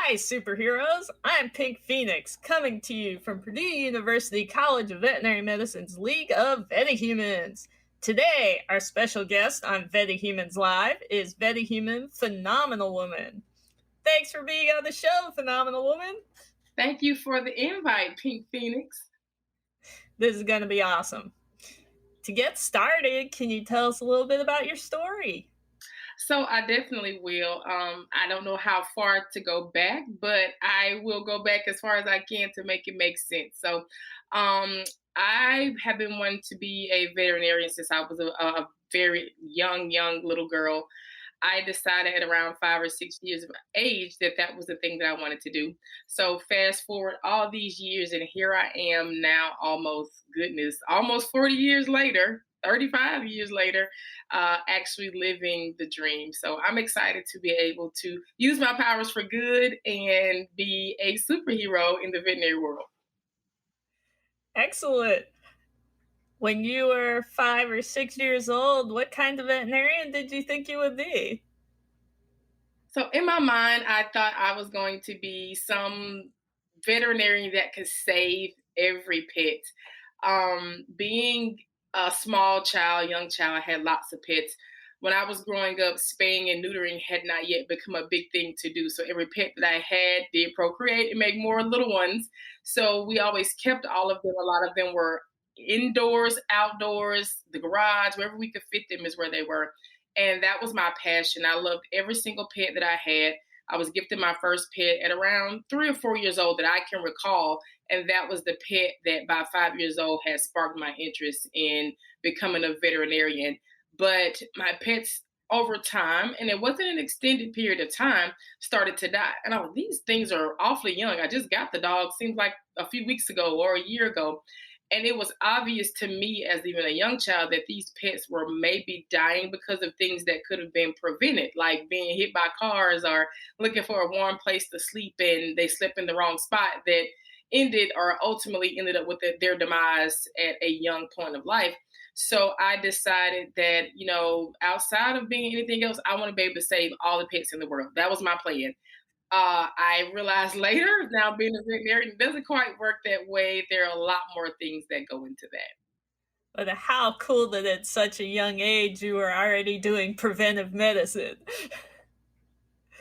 Hi, superheroes! I'm Pink Phoenix, coming to you from Purdue University College of Veterinary Medicine's League of Vetihumans. Today, our special guest on Vetihumans Live is Vetihuman Phenomenal Woman. Thanks for being on the show, Phenomenal Woman. Thank you for the invite, Pink Phoenix. This is going to be awesome. To get started, can you tell us a little bit about your story? So I definitely will. I don't know how far to go back, but I will go back as far as I can to make it make sense. So I have been wanting to be a veterinarian since I was a very young little girl. I decided at around 5 or 6 years of age that was the thing that I wanted to do. So fast forward all these years, and here I am now, almost 40 years later, 35 years later, actually living the dream. So I'm excited to be able to use my powers for good and be a superhero in the veterinary world. Excellent. When you were 5 or 6 years old, what kind of veterinarian did you think you would be? So in my mind, I thought I was going to be some veterinarian that could save every pet. Being a small child, young child, I had lots of pets. When I was growing up, spaying and neutering had not yet become a big thing to do. So every pet that I had did procreate and make more little ones. So we always kept all of them. A lot of them were indoors, outdoors, the garage, wherever we could fit them is where they were. And that was my passion. I loved every single pet that I had. I was gifted my first pet at around 3 or 4 years old that I can recall. And that was the pet that by 5 years old had sparked my interest in becoming a veterinarian. But my pets over time, and it wasn't an extended period of time, started to die. And these things are awfully young. I just got the dog, seems like a few weeks ago or a year ago. And it was obvious to me as even a young child that these pets were maybe dying because of things that could have been prevented, like being hit by cars or looking for a warm place to sleep and they slept in the wrong spot that ended or ultimately ended up with their demise at a young point of life. So I decided that, outside of being anything else, I want to be able to save all the pets in the world. That was my plan. I realized later, now being a veterinarian, it doesn't quite work that way. There are a lot more things that go into that. But how cool that at such a young age you were already doing preventive medicine.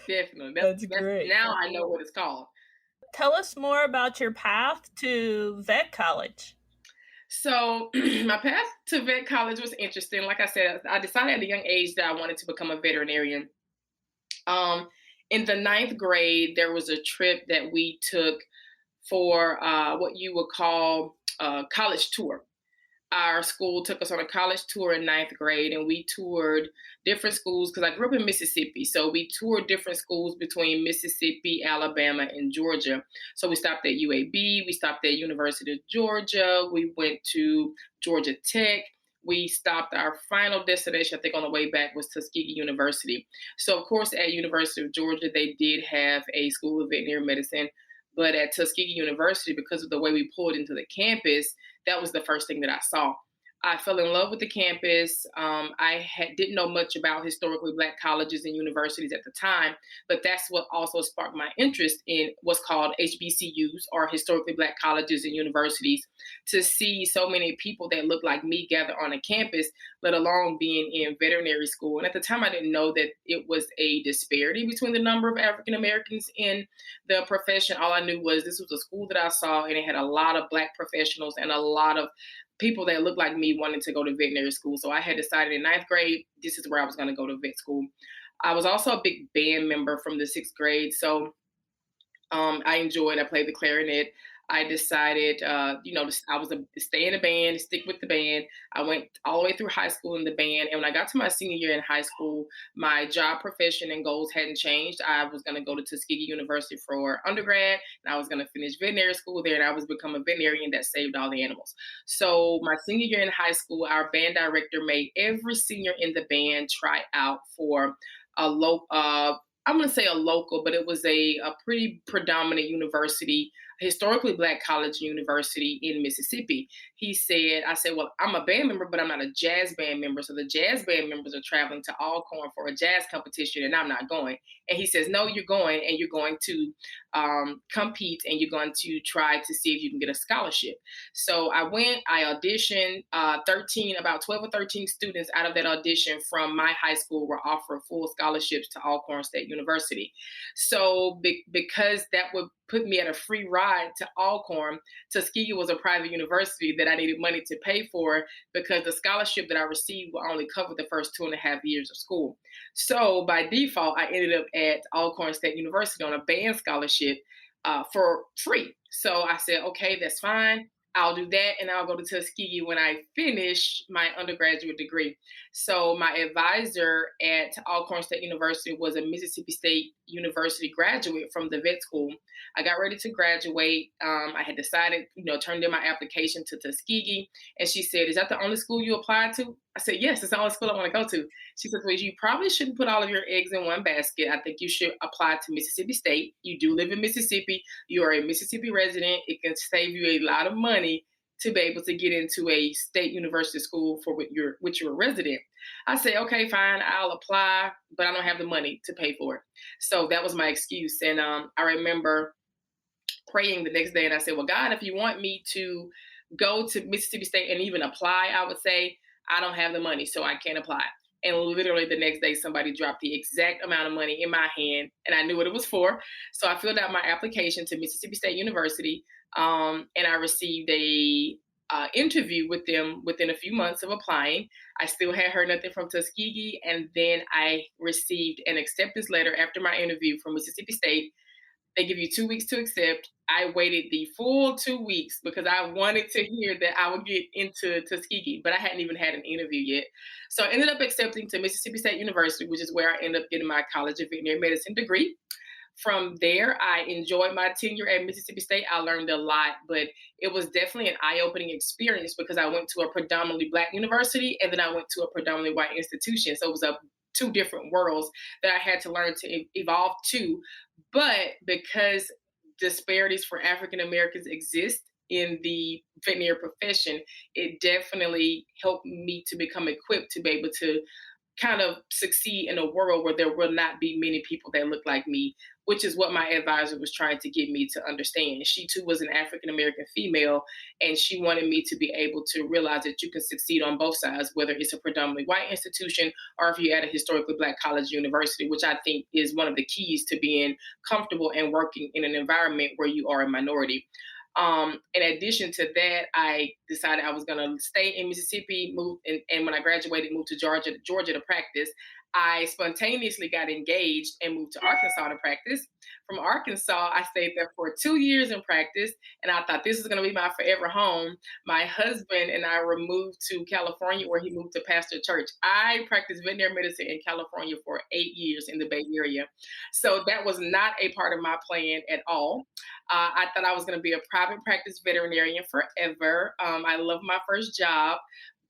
Definitely. That's great. Now I know what it's called. Tell us more about your path to vet college. So my path to vet college was interesting. Like I said, I decided at a young age that I wanted to become a veterinarian. In the ninth grade, there was a trip that we took for what you would call a college tour. Our school took us on a college tour in ninth grade, and we toured different schools because I grew up in Mississippi. So we toured different schools between Mississippi, Alabama, and Georgia. So we stopped at UAB, we stopped at University of Georgia, we went to Georgia Tech. We stopped, our final destination, I think on the way back, was Tuskegee University. So, of course, at University of Georgia, they did have a school of veterinary medicine. But at Tuskegee University, because of the way we pulled into the campus, that was the first thing that I saw. I fell in love with the campus. Didn't know much about historically Black colleges and universities at the time, but that's what also sparked my interest in what's called HBCUs, or historically Black colleges and universities, to see so many people that look like me gather on a campus, let alone being in veterinary school. And at the time, I didn't know that it was a disparity between the number of African Americans in the profession. All I knew was this was a school that I saw, and it had a lot of Black professionals and a lot of people that looked like me wanted to go to veterinary school. So I had decided in ninth grade, this is where I was going to go to vet school. I was also a big band member from the sixth grade. So I played the clarinet. I decided, I was stay in the band, stick with the band. I went all the way through high school in the band. And when I got to my senior year in high school, my job profession and goals hadn't changed. I was going to go to Tuskegee University for undergrad, and I was going to finish veterinary school there, and I was become a veterinarian that saved all the animals. So my senior year in high school, our band director made every senior in the band try out for a local, I'm going to say a local, but it was a pretty predominant university historically black college university in Mississippi. I said, well, I'm a band member, but I'm not a jazz band member. So the jazz band members are traveling to Alcorn for a jazz competition, and I'm not going. And he says, no, you're going, and you're going to compete, and you're going to try to see if you can get a scholarship. So I went, I auditioned, 13, about 12 or 13 students out of that audition from my high school were offered full scholarships to Alcorn State University. So because that would put me at a free ride to Alcorn, Tuskegee was a private university that I needed money to pay for because the scholarship that I received will only cover the first 2.5 years of school. So by default, I ended up at Alcorn State University on a band scholarship for free. So I said, okay, that's fine. I'll do that, and I'll go to Tuskegee when I finish my undergraduate degree. So my advisor at Alcorn State University was a Mississippi State University graduate from the vet school. I got ready to graduate. I had decided, turned in my application to Tuskegee, and she said, "Is that the only school you applied to?" I said, "Yes, it's the only school I want to go to." She said, "Well, you probably shouldn't put all of your eggs in one basket. I think you should apply to Mississippi State. You do live in Mississippi. You are a Mississippi resident. It can save you a lot of money to be able to get into a state university school for which you're a resident." I say, "Okay, fine, I'll apply, but I don't have the money to pay for it." So that was my excuse. And I remember praying the next day, and I said, "Well, God, if you want me to go to Mississippi State and even apply, I would say I don't have the money, so I can't apply." And literally the next day, somebody dropped the exact amount of money in my hand, and I knew what it was for. So I filled out my application to Mississippi State University, and I received a interview with them within a few months of applying. I still had heard nothing from Tuskegee, and then I received an acceptance letter after my interview from Mississippi State. They give you 2 weeks to accept. I waited the full 2 weeks because I wanted to hear that I would get into Tuskegee, but I hadn't even had an interview yet. So I ended up accepting to Mississippi State University, which is where I ended up getting my College of Veterinary Medicine degree. From there, I enjoyed my tenure at Mississippi State. I learned a lot, but it was definitely an eye-opening experience because I went to a predominantly Black university and then I went to a predominantly white institution. So it was two different worlds that I had to learn to evolve to. But because disparities for African Americans exist in the veterinary profession, it definitely helped me to become equipped to be able to kind of succeed in a world where there will not be many people that look like me, which is what my advisor was trying to get me to understand. She too was an African American female, and she wanted me to be able to realize that you can succeed on both sides, whether it's a predominantly white institution or if you're at a historically Black college university, which I think is one of the keys to being comfortable and working in an environment where you are a minority. In addition to that, I decided I was going to stay in Mississippi, and when I graduated, moved to Georgia to practice. I spontaneously got engaged and moved to Arkansas to practice. From Arkansas, I stayed there for 2 years in practice, and I thought this is going to be my forever home. My husband and I were moved to California, where he moved to pastor church. I practiced veterinary medicine in California for 8 years in the Bay Area. So that was not a part of my plan at all. I thought I was going to be a private practice veterinarian forever. I loved my first job,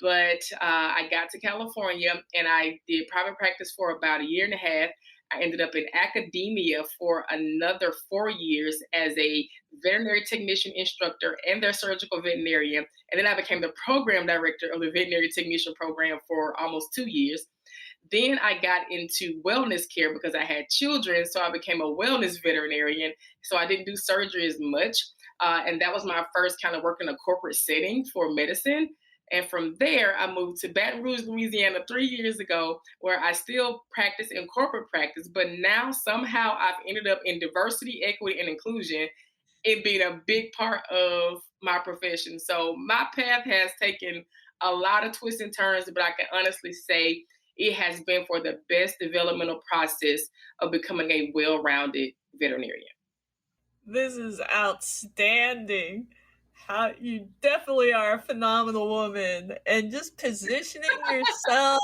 but I got to California and I did private practice for about a year and a half. I ended up in academia for another 4 years as a veterinary technician instructor and their surgical veterinarian. And then I became the program director of the veterinary technician program for almost 2 years. Then I got into wellness care because I had children, so I became a wellness veterinarian. So I didn't do surgery as much. And that was my first kind of work in a corporate setting for medicine. And from there, I moved to Baton Rouge, Louisiana 3 years ago, where I still practice in corporate practice. But now somehow I've ended up in diversity, equity, and inclusion, it being a big part of my profession. So my path has taken a lot of twists and turns, but I can honestly say it has been for the best developmental process of becoming a well-rounded veterinarian. This is outstanding. How you definitely are a phenomenal woman, and just positioning yourself,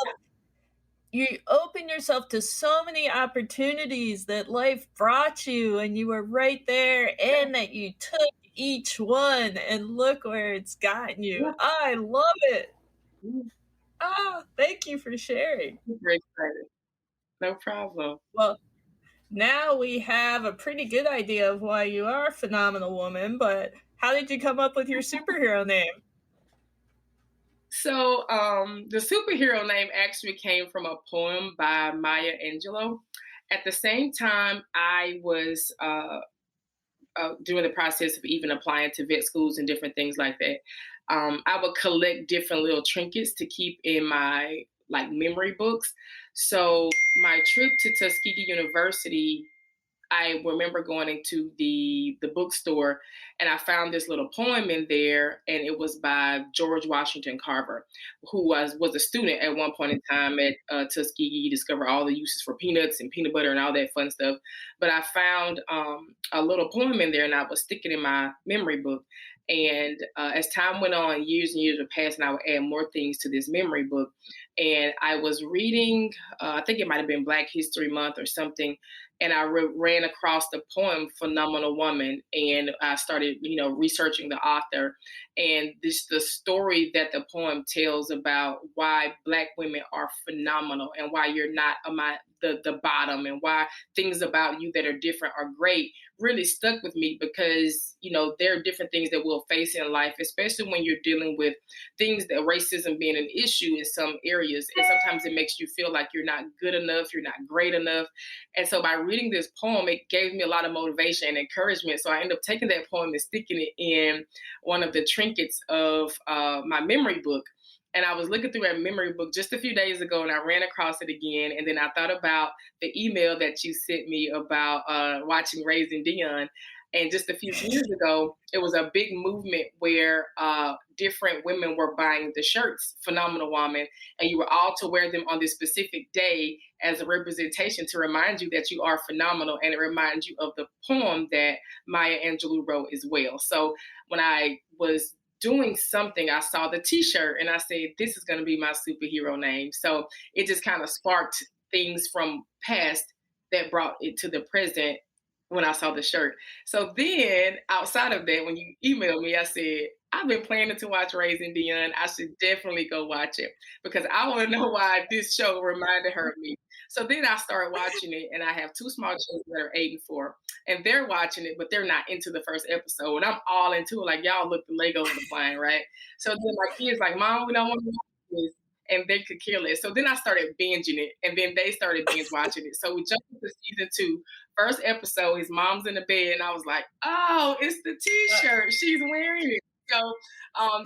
you open yourself to so many opportunities that life brought you, and you were right there, and that you took each one, and look where it's gotten you. Yeah. I love it. Mm, Ah, thank you for sharing. super excited. No problem. Well, Now we have a pretty good idea of why you are a phenomenal woman, but how did you come up with your superhero name? So the superhero name actually came from a poem by Maya Angelou. At the same time, I was during the process of even applying to vet schools and different things like that. I would collect different little trinkets to keep in my like memory books. So my trip to Tuskegee University, I remember going into the bookstore and I found this little poem in there, and it was by George Washington Carver, who was a student at one point in time at Tuskegee. He discovered all the uses for peanuts and peanut butter and all that fun stuff. But I found a little poem in there, and I was sticking in my memory book. And as time went on, years and years would pass, and I would add more things to this memory book. And I was reading, I think it might have been Black History Month or something, and I ran across the poem "Phenomenal Woman," and I started, researching the author, and the story that the poem tells about why Black women are phenomenal and why you're not the bottom, and why things about you that are different are great, really stuck with me because there are different things that we'll face in life, especially when you're dealing with things that racism being an issue in some areas, and sometimes it makes you feel like you're not good enough, you're not great enough. And so by reading this poem, it gave me a lot of motivation and encouragement. So I ended up taking that poem and sticking it in one of the trinkets of my memory book. And I was looking through that memory book just a few days ago, and I ran across it again. And then I thought about the email that you sent me about watching Raising Dion. And just a few years ago, it was a big movement where different women were buying the shirts, Phenomenal Woman, and you were all to wear them on this specific day as a representation to remind you that you are phenomenal, and it reminds you of the poem that Maya Angelou wrote as well. So when I was doing something, I saw the t-shirt and I said, this is going to be my superhero name. So it just kind of sparked things from past that brought it to the present when I saw the shirt. So then outside of that, when you emailed me, I said, I've been planning to watch Raising Dion. I should definitely go watch it because I want to know why this show reminded her of me. So then I started watching it, and I have two small children that are 8 and 4, and they're watching it, but they're not into the first episode. And I'm all into it, like y'all look the Legos are flying, right? So then my kids like, Mom, we don't want to watch this. And they could care less. So then I started binging it, and then they started binge watching it. So we jumped into season 2. First episode, his mom's in the bed, and I was like, "Oh, it's the T-shirt. She's wearing it." So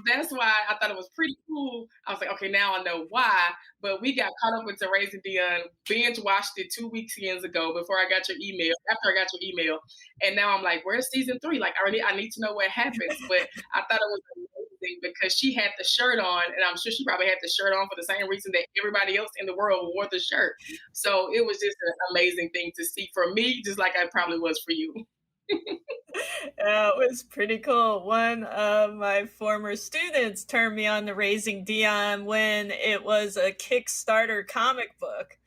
that's why I thought it was pretty cool. I was like, "Okay, now I know why." But we got caught up into Raising Dion. Binge watched it 2 weekends ago before I got your email. After I got your email, and now I'm like, "Where's season 3? Like, I need to know what happens." But I thought it was amazing because she had the shirt on, and I'm sure she probably had the shirt on for the same reason that everybody else in the world wore the shirt. So it was just an amazing thing to see for me, just like I probably was for you. It was pretty cool. One of my former students turned me on to Raising Dion when it was a Kickstarter comic book.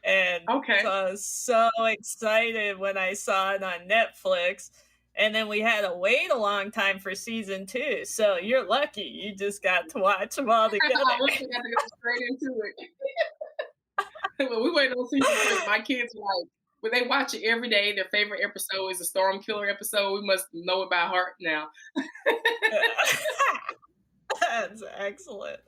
And Okay. so I was so excited when I saw it on Netflix. And then we had to wait a long time for season 2. So you're lucky. You just got to watch them all together. I wish we got to go straight into it. Well, we waited on season 3. My kids were like, when they watch it every day, their favorite episode is a Storm Killer episode. We must know it by heart now. That's excellent.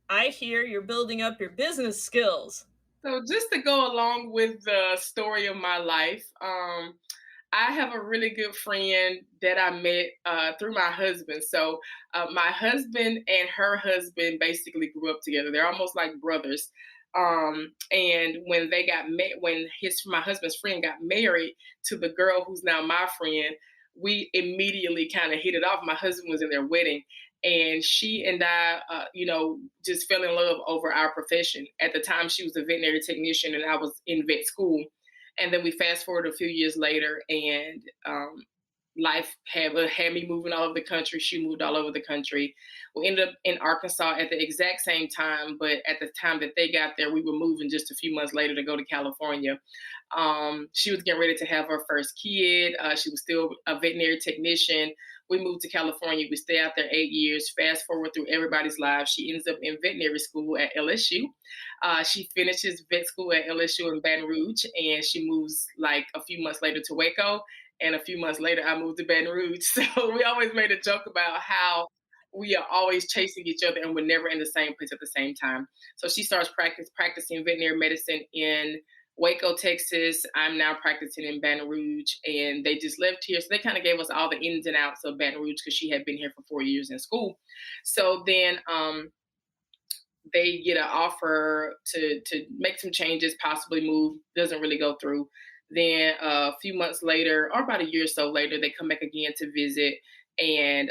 I hear you're building up your business skills. So just to go along with the story of my life, I have a really good friend that I met through my husband. So my husband and her husband basically grew up together. They're almost like brothers. And when they got met, when my husband's friend got married to the girl who's now my friend, we immediately kind of hit it off. My husband was in their wedding, and she and I, just fell in love over our profession. At the time, she was a veterinary technician, and I was in vet school. And then we fast forward a few years later, and life had me moving all over the country. She moved all over the country. We ended up in Arkansas at the exact same time, but at the time that they got there, we were moving just a few months later to go to California. She was getting ready to have her first kid. She was still a veterinary technician. We moved to California. We stayed out there 8 years. Fast forward through everybody's lives. She ends up in veterinary school at LSU. She finishes vet school at LSU in Baton Rouge, and she moves like a few months later to Waco. And a few months later, I moved to Baton Rouge. So we always made a joke about how we are always chasing each other and we're never in the same place at the same time. So she starts practicing veterinary medicine in Waco, Texas. I'm now practicing in Baton Rouge, and they just lived here. So they kind of gave us all the ins and outs of Baton Rouge because she had been here for 4 years in school. So then they get an offer to make some changes, possibly move. Doesn't really go through. Then a few months later, or about a year or so later, they come back again to visit, and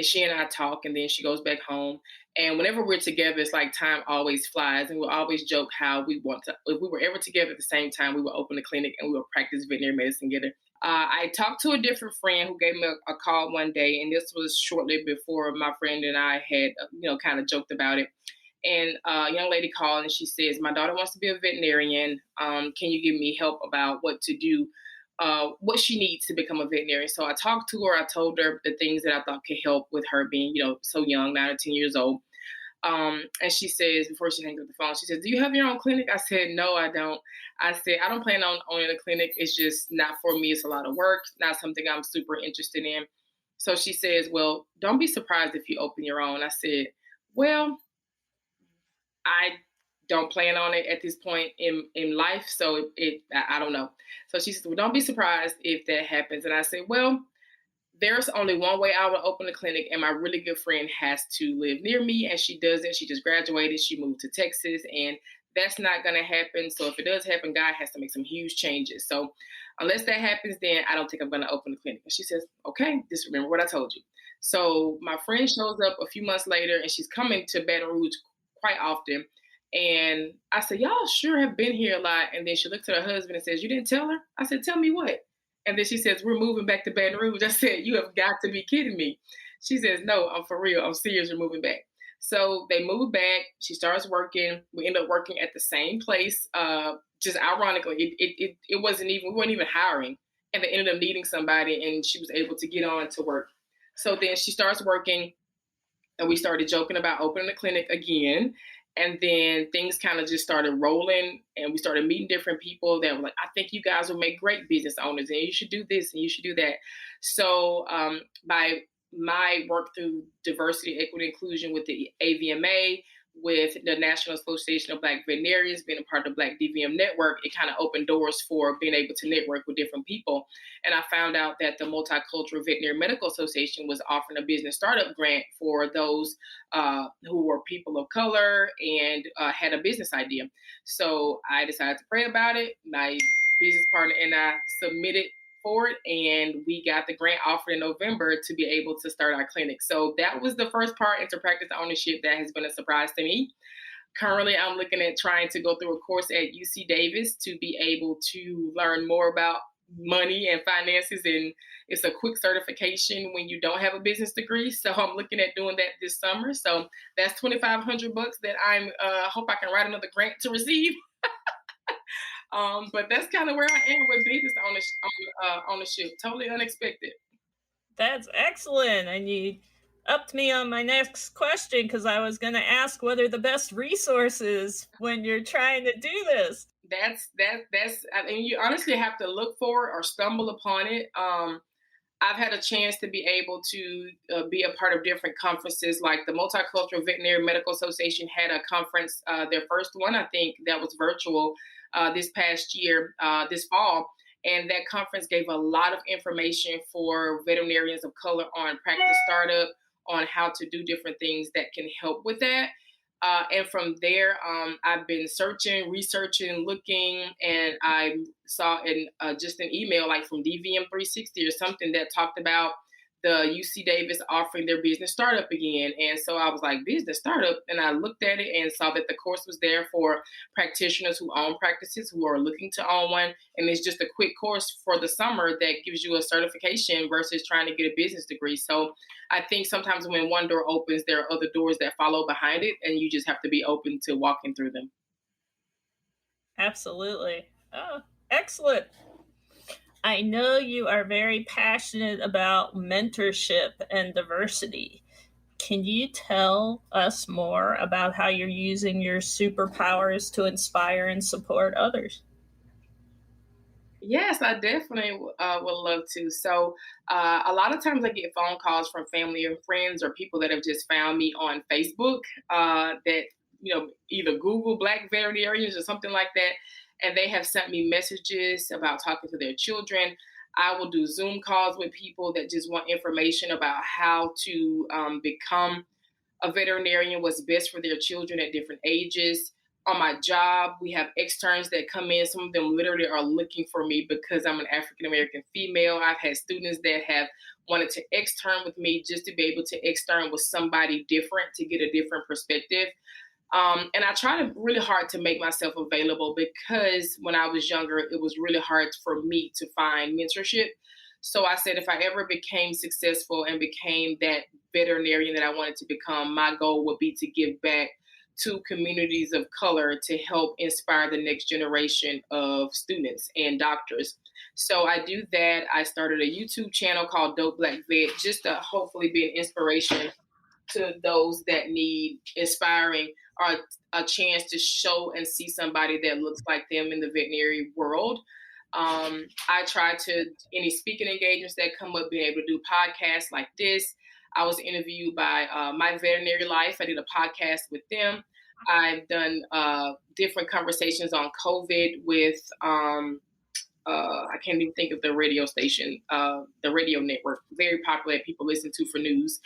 she and I talk, and then she goes back home. And whenever we're together, it's like time always flies, and we'll always joke how we want to. If we were ever together at the same time, we would open a clinic and we would practice veterinary medicine together. I talked to a different friend who gave me a call one day, and this was shortly before my friend and I had, kind of joked about it. And a young lady called and she says, "My daughter wants to be a veterinarian. Can you give me help about what to do, what she needs to become a veterinarian?" So I talked to her. I told her the things that I thought could help with her being, so young, 9 or 10 years old. And she says, before she hangs up the phone, she says, "Do you have your own clinic?" I said, "No, I don't." I said, "I don't plan on owning a clinic. It's just not for me. It's a lot of work, not something I'm super interested in." So she says, "Well, don't be surprised if you open your own." I said, "Well, I don't plan on it at this point in life. So I don't know." So she said, "Well, don't be surprised if that happens." And I said, "Well, there's only one way I would open a clinic, and my really good friend has to live near me, and she doesn't. She just graduated. She moved to Texas, and that's not going to happen. So if it does happen, God has to make some huge changes. So unless that happens, then I don't think I'm going to open the clinic." And she says, "Okay, just remember what I told you." So my friend shows up a few months later, and she's coming to Baton Rouge quite often. And I said, "Y'all sure have been here a lot." And then she looks at her husband and says, "You didn't tell her?" I said, "Tell me what?" And then she says, "We're moving back to Baton Rouge." I said, "You have got to be kidding me." She says, "No, I'm for real. I'm serious. We're moving back." So they moved back. She starts working. We end up working at the same place. Just ironically, it wasn't even, we weren't even hiring. And they ended up needing somebody, and she was able to get on to work. So then she starts working, and we started joking about opening the clinic again. And then things kind of just started rolling, and we started meeting different people that were like, "I think you guys will make great business owners, and you should do this and you should do that." So by my work through diversity, equity, inclusion with the AVMA, with the National Association of Black Veterinarians, being a part of the Black DVM network, it kind of opened doors for being able to network with different people. And I found out that the Multicultural Veterinary Medical Association was offering a business startup grant for those who were people of color and had a business idea. So I decided to pray about it. My business partner and I submitted for it, and we got the grant offered in November to be able to start our clinic. So that was the first part into practice ownership that has been a surprise to me. Currently, I'm looking at trying to go through a course at UC Davis to be able to learn more about money and finances, and it's a quick certification when you don't have a business degree. So I'm looking at doing that this summer. So that's $2,500 that I'm hope I can write another grant to receive. But that's kind of where I am with business ownership. Totally unexpected. That's excellent. And you upped me on my next question because I was going to ask what are the best resources when you're trying to do this. That's. I mean, you honestly have to look for it or stumble upon it. I've had a chance to be able to be a part of different conferences, like the Multicultural Veterinary Medical Association had a conference, their first one, I think, that was virtual this past year, this fall. And that conference gave a lot of information for veterinarians of color on practice startup, on how to do different things that can help with that. And from there, I've been searching, researching, looking, and I saw just an email like from DVM 360 or something that talked about the UC Davis offering their business startup again. And so I was like, business startup? And I looked at it and saw that the course was there for practitioners who own practices, who are looking to own one. And it's just a quick course for the summer that gives you a certification versus trying to get a business degree. So I think sometimes when one door opens, there are other doors that follow behind it, and you just have to be open to walking through them. Absolutely. Oh, excellent. I know you are very passionate about mentorship and diversity. Can you tell us more about how you're using your superpowers to inspire and support others? Yes, I definitely would love to. So, a lot of times I get phone calls from family and friends or people that have just found me on Facebook that, either Google Black veterinarians or something like that. And they have sent me messages about talking to their children. I will do Zoom calls with people that just want information about how to become a veterinarian, what's best for their children at different ages. On my job, we have externs that come in. Some of them literally are looking for me because I'm an African American female. I've had students that have wanted to extern with me just to be able to extern with somebody different to get a different perspective. And I try to really hard to make myself available because when I was younger, it was really hard for me to find mentorship. So I said, if I ever became successful and became that veterinarian that I wanted to become, my goal would be to give back to communities of color to help inspire the next generation of students and doctors. So I do that. I started a YouTube channel called Dope Black Vet just to hopefully be an inspiration to those that need inspiring or a chance to show and see somebody that looks like them in the veterinary world. I try to, any speaking engagements that come up, being able to do podcasts like this. I was interviewed by My Veterinary Life. I did a podcast with them. I've done different conversations on COVID with, I can't even think of the radio station, the radio network, very popular that people listen to for news.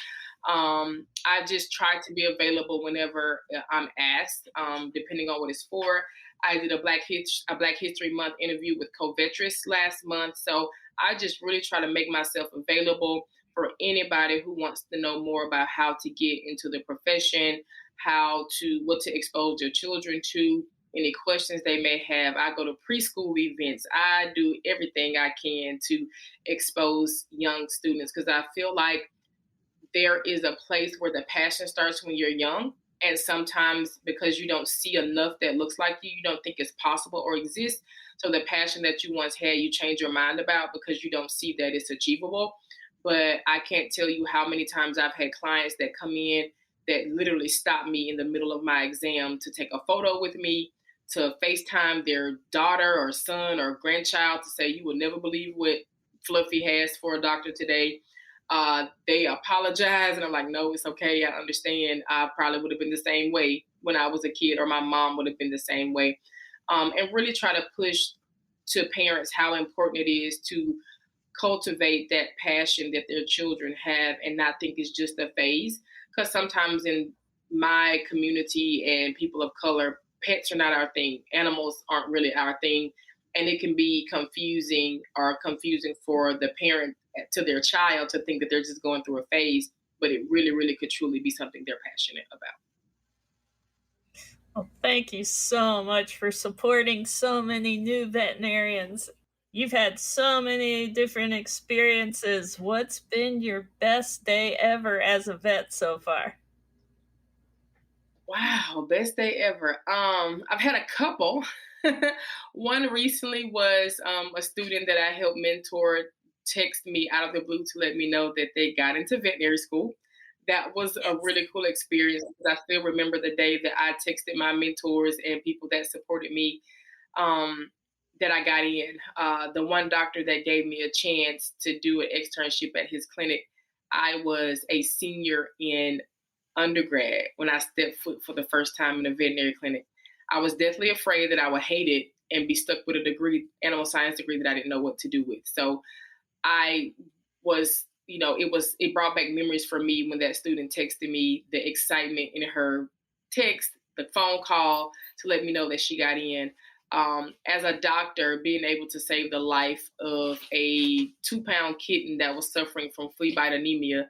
I just try to be available whenever I'm asked, depending on what it's for. I did a Black History Month interview with Covetris last month, so I just really try to make myself available for anybody who wants to know more about how to get into the profession, what to expose your children to, any questions they may have. I go to preschool events. I do everything I can to expose young students because I feel like there is a place where the passion starts when you're young. And sometimes because you don't see enough that looks like you don't think it's possible or exists. So the passion that you once had, you change your mind about because you don't see that it's achievable. But I can't tell you how many times I've had clients that come in that literally stop me in the middle of my exam to take a photo with me, to FaceTime their daughter or son or grandchild to say, you will never believe what Fluffy has for a doctor today. They apologize, and I'm like, no, it's okay. I understand. I probably would have been the same way when I was a kid, or my mom would have been the same way. And really try to push to parents how important it is to cultivate that passion that their children have and not think it's just a phase. Because sometimes in my community and people of color, pets are not our thing. Animals aren't really our thing. And it can be confusing for the parent to their child to think that they're just going through a phase, but it really, really could truly be something they're passionate about. Well, thank you so much for supporting so many new veterinarians. You've had so many different experiences. What's been your best day ever as a vet so far? Wow, best day ever. I've had a couple. One recently was a student that I helped mentor text me out of the blue to let me know that they got into veterinary school. That was a really cool experience because I still remember the day that I texted my mentors and people that supported me um, that I got in. The one doctor that gave me a chance to do an externship at his clinic, I was a senior in undergrad when I stepped foot for the first time in a veterinary clinic. I was deathly afraid that I would hate it and be stuck with a degree, animal science degree that I didn't know what to do with. So I was, it brought back memories for me when that student texted me, the excitement in her text, the phone call to let me know that she got in. As a doctor, being able to save the life of a 2-pound kitten that was suffering from flea bite anemia,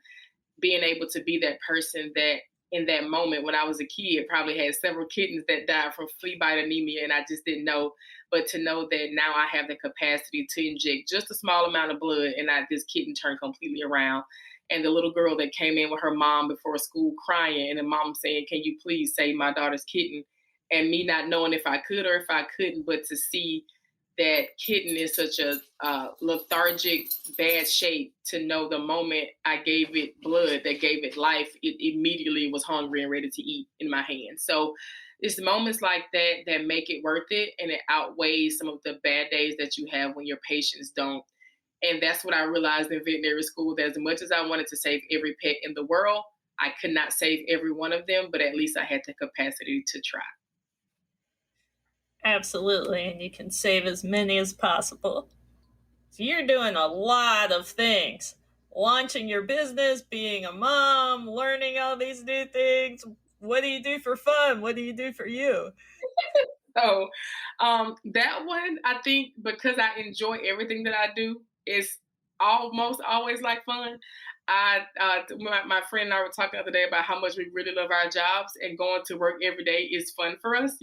being able to be that person that in that moment when I was a kid probably had several kittens that died from flea bite anemia and I just didn't know. But to know that now I have the capacity to inject just a small amount of blood and this kitten turned completely around. And the little girl that came in with her mom before school crying and the mom saying, can you please save my daughter's kitten? And me not knowing if I could or if I couldn't, but to see that kitten in such a lethargic, bad shape to know the moment I gave it blood that gave it life, it immediately was hungry and ready to eat in my hand. So it's moments like that that make it worth it, and it outweighs some of the bad days that you have when your patients don't. And that's what I realized in veterinary school, that as much as I wanted to save every pet in the world, I could not save every one of them, but at least I had the capacity to try. Absolutely, and you can save as many as possible. So you're doing a lot of things. Launching your business, being a mom, learning all these new things. What do you do for fun? What do you do for you? So that one, I think because I enjoy everything that I do, is almost always like fun. My friend and I were talking the other day about how much we really love our jobs, and going to work every day is fun for us,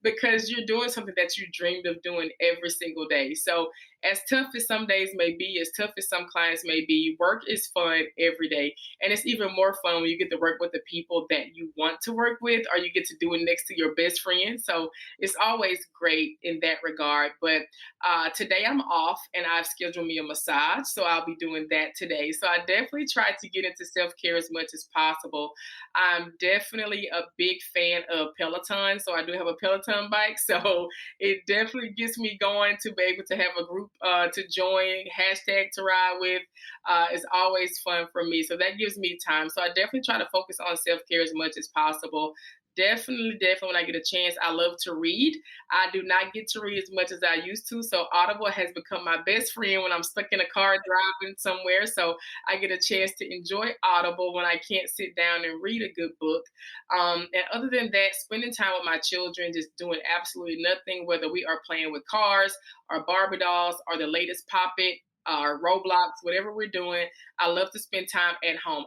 because you're doing something that you dreamed of doing every single day. So as tough as some days may be, as tough as some clients may be, work is fun every day. And it's even more fun when you get to work with the people that you want to work with, or you get to do it next to your best friend. So it's always great in that regard. But today I'm off and I've scheduled me a massage. So I'll be doing that today. So I definitely try to get into self-care as much as possible. I'm definitely a big fan of Peloton. So I do have a Peloton bike. So it definitely gets me going to be able to have a group to join, hashtag to ride with. It's always fun for me. So that gives me time. So I definitely try to focus on self-care as much as possible. Definitely, when I get a chance, I love to read. I do not get to read as much as I used to. So Audible has become my best friend when I'm stuck in a car driving somewhere. So I get a chance to enjoy Audible when I can't sit down and read a good book. And other than that, spending time with my children, just doing absolutely nothing, whether we are playing with cars or Barbie dolls or the latest Pop It, Roblox, whatever we're doing. I love to spend time at home.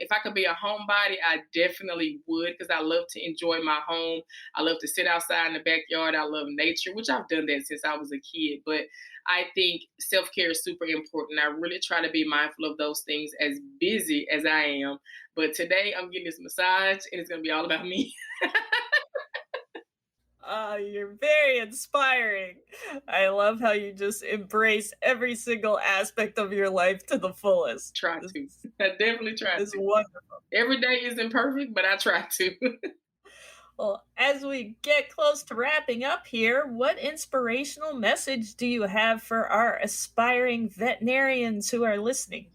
If I could be a homebody, I definitely would, because I love to enjoy my home. I love to sit outside in the backyard. I love nature, which I've done that since I was a kid. But I think self-care is super important. I really try to be mindful of those things as busy as I am. But today I'm getting this massage and it's going to be all about me. You're very inspiring. I love how you just embrace every single aspect of your life to the fullest. Try to. I definitely try It's to. wonderful. Every day isn't perfect, but I try to. Well, as we get close to wrapping up here, what inspirational message do you have for our aspiring veterinarians who are listening?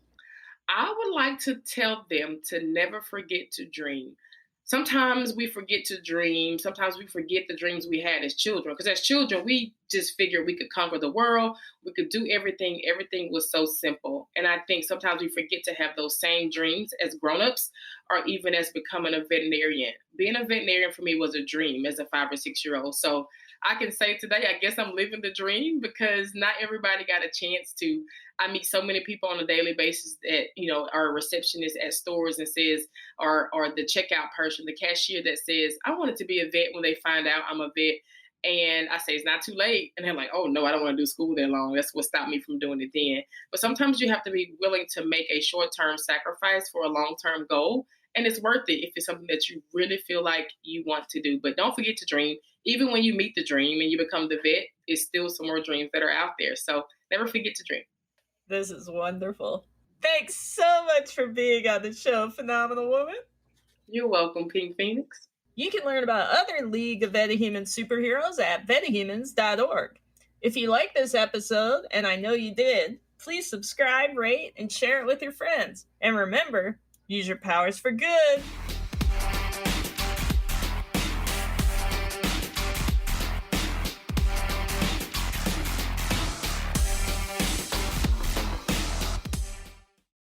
I would like to tell them to never forget to dream. Sometimes we forget to dream. Sometimes we forget the dreams we had as children. Because as children, we just figured we could conquer the world. We could do everything. Everything was so simple. And I think sometimes we forget to have those same dreams as grown-ups, or even as becoming a veterinarian. Being a veterinarian for me was a dream as a 5 or 6-year-old. So I can say today, I guess I'm living the dream, because not everybody got a chance to. I meet so many people on a daily basis that, are a receptionist at stores and says, or the checkout person, the cashier that says, I wanted to be a vet, when they find out I'm a vet. And I say, it's not too late. And they're like, oh no, I don't want to do school that long. That's what stopped me from doing it then. But sometimes you have to be willing to make a short-term sacrifice for a long-term goal. And it's worth it if it's something that you really feel like you want to do. But don't forget to dream. Even when you meet the dream and you become the vet, it's still some more dreams that are out there. So never forget to dream. This is wonderful. Thanks so much for being on the show, Phenomenal Woman. You're welcome, Pink Phoenix. You can learn about other League of Vetahuman superheroes at vetahumans.org. If you like this episode, and I know you did, please subscribe, rate, and share it with your friends. And remember, use your powers for good.